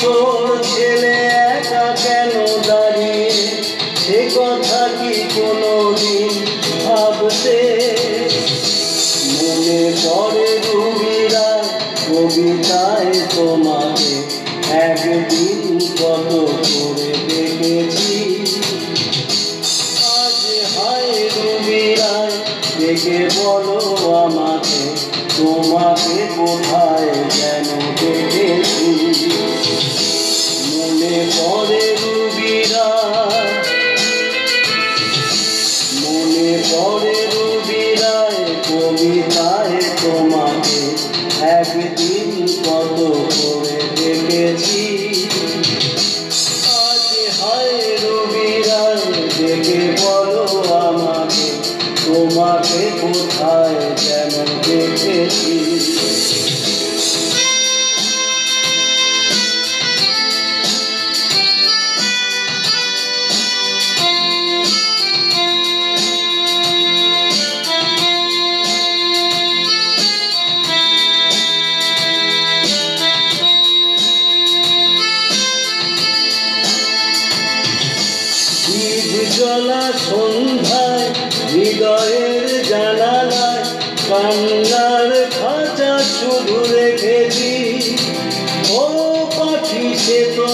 কিশোর ছেলে একা কেন দাঁড়িয়ে, সে কথা কি কোনোদিন ভাবতে? মনে পড়ে রুবিরার কবিতায় তোমাকে একদিন কত করে দেখেছি। আজ হায় রুবিরায় দেখে বলো আমাকে, তোমাকে কোথায় যেন দেখেছি। মনে পড়ে রুবিরায়, মনে পড়ে রুবিরায় কবিতায় তোমাকে একদিন কত করে দেখেছি। আজ হায় রুবিরায় দেখে বলো আমাকে, তোমাকে কোথায় যেন দেখেছি। জলা সন্ধ্যায় হৃদয়ের জানালায় কান্নার খাঁচা শুধু রেখেছি। ও পাখি সে তো